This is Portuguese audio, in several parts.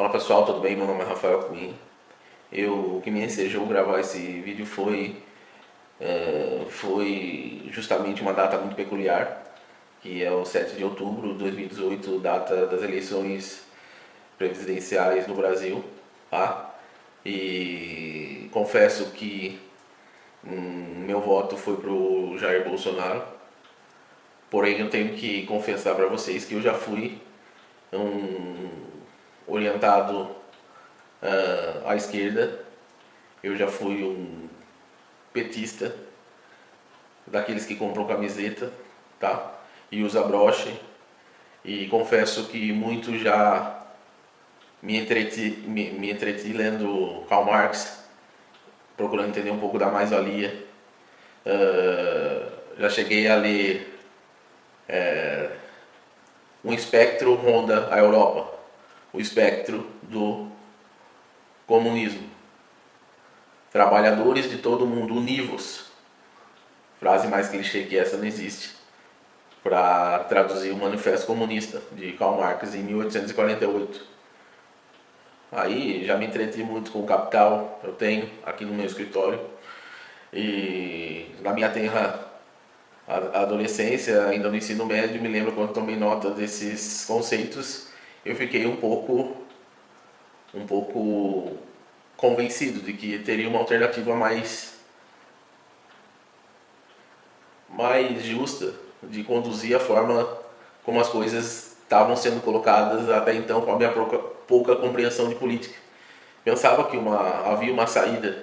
Fala pessoal, tudo bem? Meu nome é Rafael Cunha. O que me ensejou gravar esse vídeo foi justamente uma data muito peculiar, que é o 7 de outubro de 2018, data das eleições presidenciais no Brasil. Tá? E confesso que meu voto foi pro Jair Bolsonaro, porém eu tenho que confessar para vocês que eu já fui um orientado à esquerda. Eu já fui um petista, daqueles que compram camiseta, tá? E usa broche. E confesso que muito já me entreti lendo Karl Marx, procurando entender um pouco da mais-valia. Já cheguei a ler um espectro ronda a Europa, o espectro do comunismo. Trabalhadores de todo mundo, univos. Frase mais clichê que essa não existe. Para traduzir o Manifesto Comunista de Karl Marx em 1848. Aí já me entreti muito com o Capital, eu tenho aqui no meu escritório. E na minha tenra adolescência, ainda no ensino médio, me lembro quando tomei nota desses conceitos, eu fiquei um pouco convencido de que teria uma alternativa mais justa de conduzir a forma como as coisas estavam sendo colocadas até então, com a minha pouca compreensão de política. Pensava que havia uma saída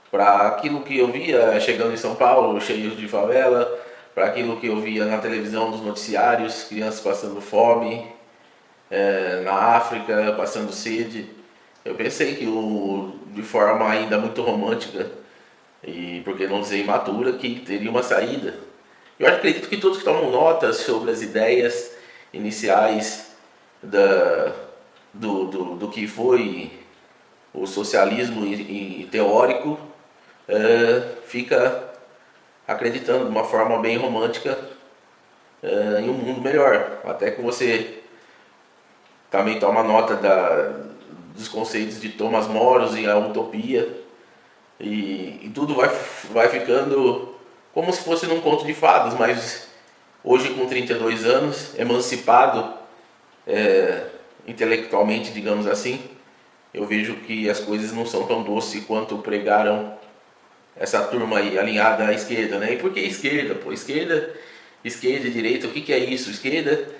para aquilo que eu via chegando em São Paulo, cheios de favela, para aquilo que eu via na televisão, nos noticiários, crianças passando fome, na África, passando sede. Eu pensei que de forma ainda muito romântica, e porque não dizer imatura, que teria uma saída. Eu acredito que todos que tomam notas sobre as ideias iniciais do que foi o socialismo e teórico, fica acreditando de uma forma bem romântica em um mundo melhor. Até que você também toma nota dos conceitos de Thomas Moros e a utopia, e tudo vai ficando como se fosse num conto de fadas, mas hoje com 32 anos, emancipado intelectualmente, digamos assim, eu vejo que as coisas não são tão doces quanto pregaram essa turma aí, alinhada à esquerda, né? E por que esquerda? Pô, esquerda e direita, o que é isso? Esquerda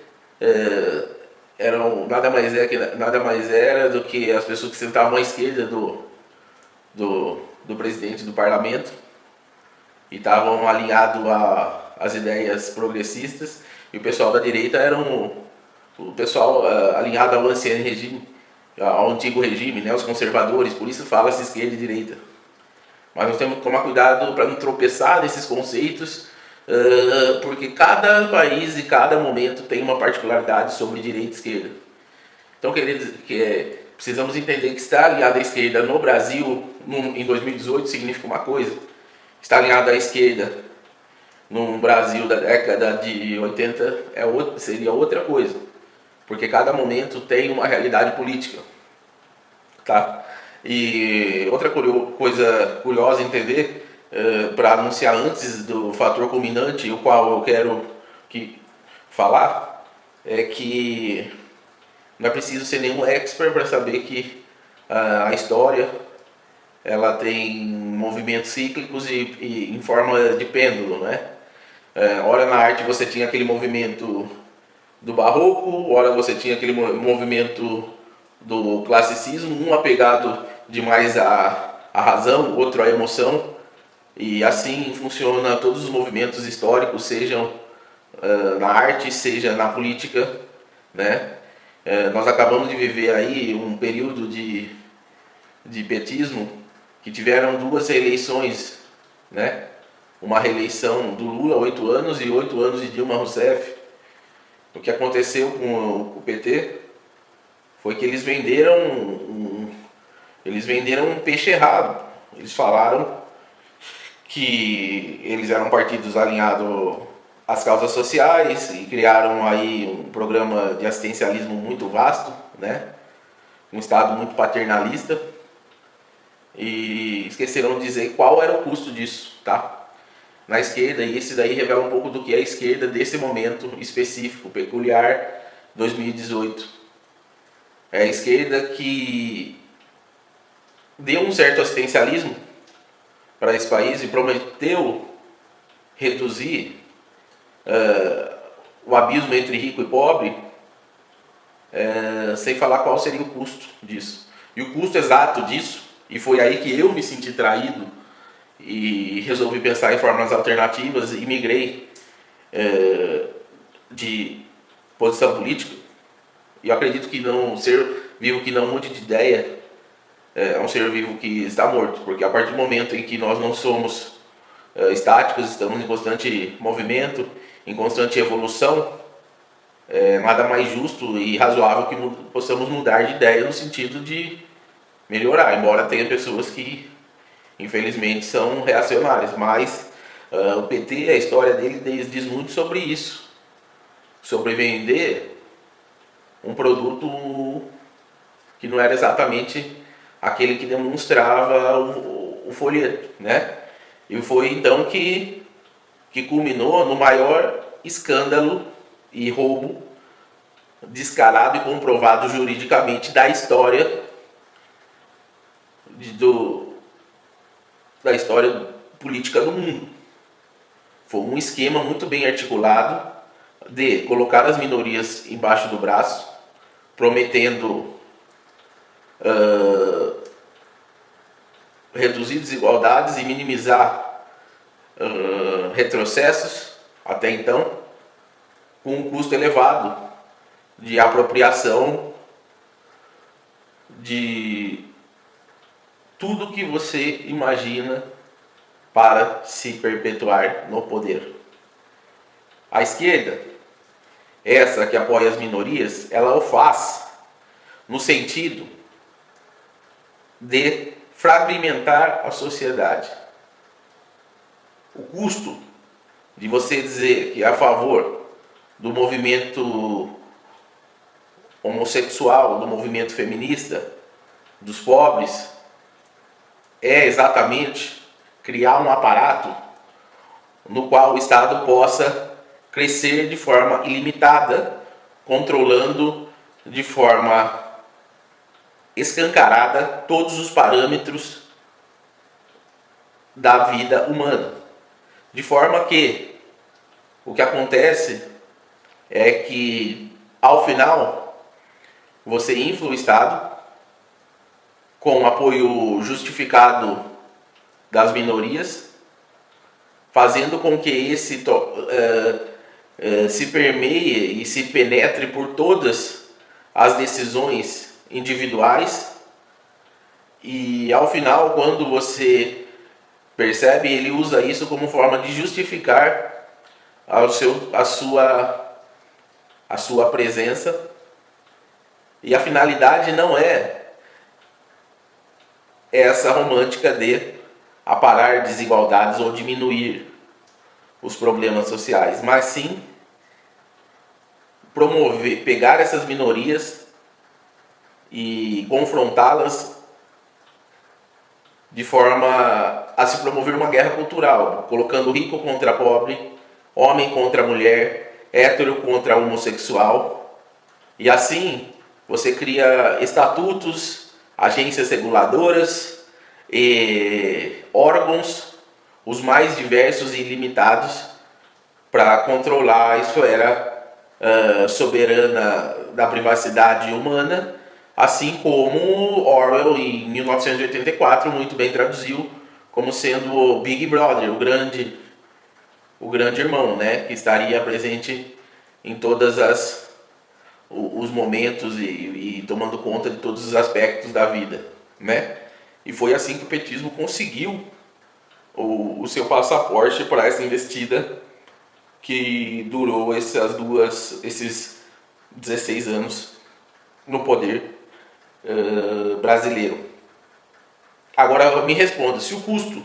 nada mais era do que as pessoas que sentavam à esquerda do presidente do parlamento e estavam alinhados às ideias progressistas, e o pessoal da direita era o pessoal alinhado ao anciano regime, ao antigo regime, né, os conservadores. Por isso fala-se esquerda e direita. Mas nós temos que tomar cuidado para não tropeçar nesses conceitos, porque cada país e cada momento tem uma particularidade sobre direita e esquerda. Então, precisamos entender que estar alinhado à esquerda no Brasil em 2018 significa uma coisa. Estar alinhado à esquerda no Brasil da década de 80 seria outra coisa. Porque cada momento tem uma realidade política. Tá? E outra coisa curiosa entender, para anunciar antes do fator culminante, o qual eu quero falar, é que não é preciso ser nenhum expert para saber que a história ela tem movimentos cíclicos e em forma de pêndulo, né? Ora na arte você tinha aquele movimento do barroco, ora você tinha aquele movimento do classicismo, um apegado demais à razão, outro à emoção, e assim funciona todos os movimentos históricos, sejam na arte, seja na política, né? Nós acabamos de viver aí um período de petismo que tiveram duas reeleições, né? Uma reeleição do Lula, 8 anos, e 8 anos de Dilma Rousseff. O que aconteceu com o PT foi que eles venderam um peixe errado. Eles falaram que eles eram partidos alinhados às causas sociais e criaram aí um programa de assistencialismo muito vasto, né? um Estado muito paternalista, e esqueceram de dizer qual era o custo disso, tá? Na esquerda, e esse daí revela um pouco do que é a esquerda desse momento específico, peculiar, 2018. É a esquerda que deu um certo assistencialismo para esse país e prometeu reduzir o abismo entre rico e pobre, sem falar qual seria o custo disso. E o custo exato disso, e foi aí que eu me senti traído e resolvi pensar em formas alternativas e migrei de posição política. E eu acredito que um ser vivo que não mude de ideia é um ser vivo que está morto, porque a partir do momento em que nós não somos estáticos, estamos em constante movimento, em constante evolução, nada mais justo e razoável que possamos mudar de ideia no sentido de melhorar, embora tenha pessoas que infelizmente são reacionárias, mas o PT, a história dele diz muito sobre isso, sobre vender um produto que não era exatamente aquele que demonstrava o folheto, né? E foi então que culminou no maior escândalo e roubo descarado e comprovado juridicamente da história da história política do mundo. Foi um esquema muito bem articulado de colocar as minorias embaixo do braço, prometendo reduzir desigualdades e minimizar retrocessos até então, com um custo elevado de apropriação de tudo que você imagina para se perpetuar no poder. A esquerda, essa que apoia as minorias, ela o faz no sentido de fragmentar a sociedade. O custo de você dizer que é a favor do movimento homossexual, do movimento feminista, dos pobres, é exatamente criar um aparato no qual o Estado possa crescer de forma ilimitada, controlando de forma escancarada todos os parâmetros da vida humana. De forma que o que acontece é que, ao final, você infla o Estado com o apoio justificado das minorias, fazendo com que esse se permeie e se penetre por todas as decisões individuais, e ao final, quando você percebe, ele usa isso como forma de justificar a sua presença, e a finalidade não é essa romântica de aparar desigualdades ou diminuir os problemas sociais, mas sim promover, pegar essas minorias e confrontá-las de forma a se promover uma guerra cultural, colocando rico contra pobre, homem contra mulher, hétero contra homossexual, e assim você cria estatutos, agências reguladoras e órgãos os mais diversos e ilimitados para controlar a esfera soberana da privacidade humana, assim como Orwell em 1984 muito bem traduziu como sendo o Big Brother, o grande irmão, né, que estaria presente em todas os momentos e tomando conta de todos os aspectos da vida, né? E foi assim que o petismo conseguiu o seu passaporte para essa investida que durou esses 16 anos no poder brasileiro. Agora me responda, se o custo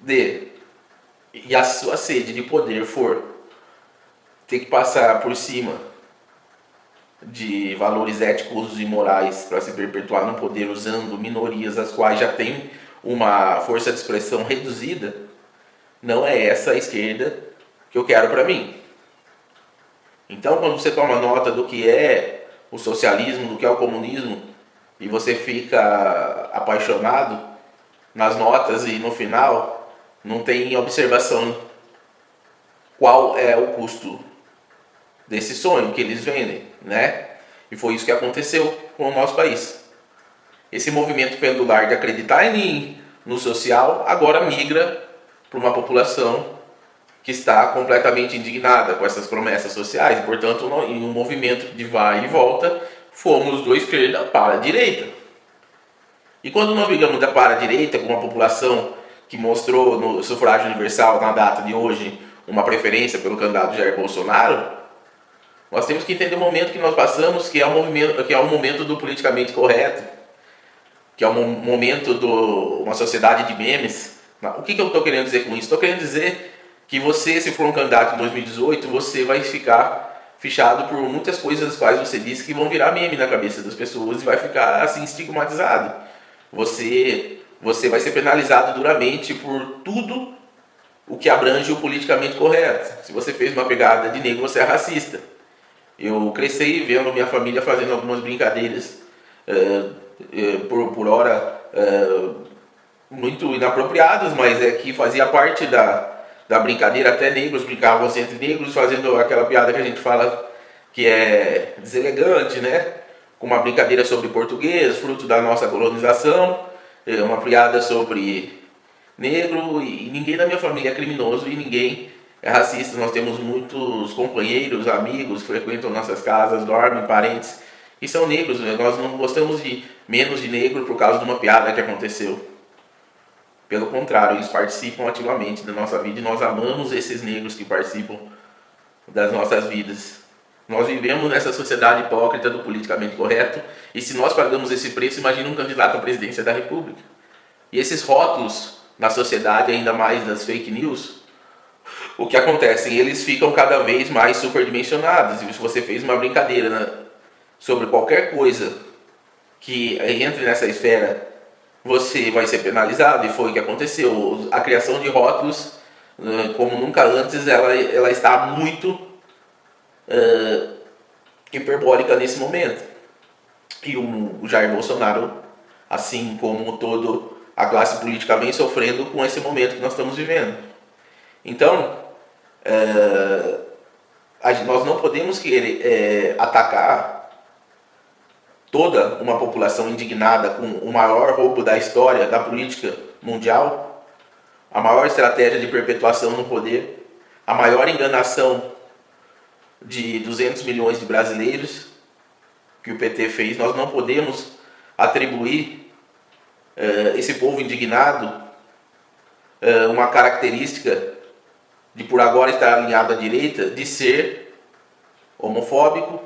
e a sua sede de poder for ter que passar por cima de valores éticos e morais para se perpetuar no poder usando minorias as quais já têm uma força de expressão reduzida, não é essa a esquerda que eu quero para mim. Então, quando você toma nota do que é o socialismo, do que é o comunismo, e você fica apaixonado nas notas e no final não tem observação qual é o custo desse sonho que eles vendem, né? E foi isso que aconteceu com o nosso país. Esse movimento pendular de acreditar no social agora migra para uma população que está completamente indignada com essas promessas sociais e, portanto, em um movimento de vai e volta, fomos da esquerda para a direita. E quando nós brigamos da para a direita com uma população que mostrou no sufrágio universal, na data de hoje, uma preferência pelo candidato Jair Bolsonaro, nós temos que entender o momento que nós passamos, que é o momento do politicamente correto, que é o momento de uma sociedade de memes. O que eu estou querendo dizer com isso? Estou querendo dizer que você, se for um candidato em 2018, você vai ficar fichado por muitas coisas das quais você disse que vão virar meme na cabeça das pessoas e vai ficar assim estigmatizado. Você vai ser penalizado duramente por tudo o que abrange o politicamente correto. Se você fez uma pegada de negro, você é racista. Eu cresci vendo minha família fazendo algumas brincadeiras por hora muito inapropriadas, mas é que fazia parte da brincadeira. Até negros brincavam assim entre negros, fazendo aquela piada que a gente fala que é deselegante, né? Com uma brincadeira sobre português, fruto da nossa colonização, uma piada sobre negro, e ninguém da minha família é criminoso e ninguém é racista. Nós temos muitos companheiros, amigos que frequentam nossas casas, dormem, parentes, que são negros. Nós não gostamos de menos de negro por causa de uma piada que aconteceu. Pelo contrário, eles participam ativamente da nossa vida e nós amamos esses negros que participam das nossas vidas. Nós vivemos nessa sociedade hipócrita do politicamente correto, e se nós pagamos esse preço, imagina um candidato à presidência da República. E esses rótulos na sociedade, ainda mais das fake news, o que acontece? Eles ficam cada vez mais superdimensionados. E se você fez uma brincadeira sobre qualquer coisa que entre nessa esfera, você vai ser penalizado, e foi o que aconteceu. A criação de rótulos, como nunca antes, ela está muito hiperbólica nesse momento. E o Jair Bolsonaro, assim como toda a classe política, vem sofrendo com esse momento que nós estamos vivendo. Então, nós não podemos querer atacar toda uma população indignada com o maior roubo da história da política mundial, a maior estratégia de perpetuação no poder, a maior enganação de 200 milhões de brasileiros que o PT fez. Nós não podemos atribuir esse povo indignado uma característica de, por agora, estar alinhado à direita, de ser homofóbico,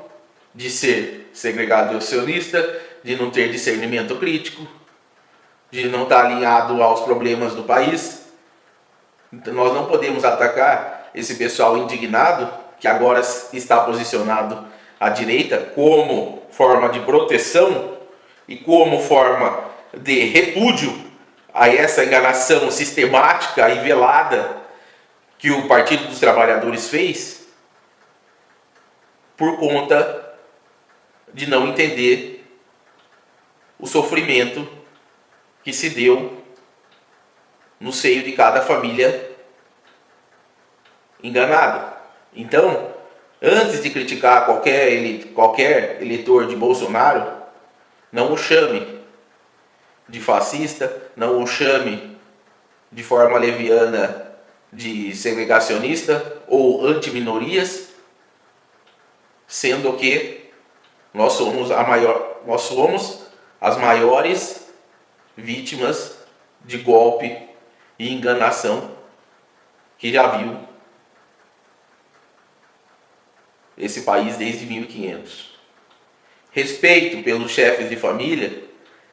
de ser segregacionista, de não ter discernimento crítico, de não estar alinhado aos problemas do país. Então, nós não podemos atacar esse pessoal indignado que agora está posicionado à direita como forma de proteção e como forma de repúdio a essa enganação sistemática e velada que o Partido dos Trabalhadores fez, por conta de não entender o sofrimento que se deu no seio de cada família enganada. Então, antes de criticar qualquer eleitor de Bolsonaro, não o chame de fascista, não o chame de forma leviana de segregacionista ou anti-minorias, sendo que nós somos as maiores vítimas de golpe e enganação que já viu esse país desde 1500. Respeito pelos chefes de família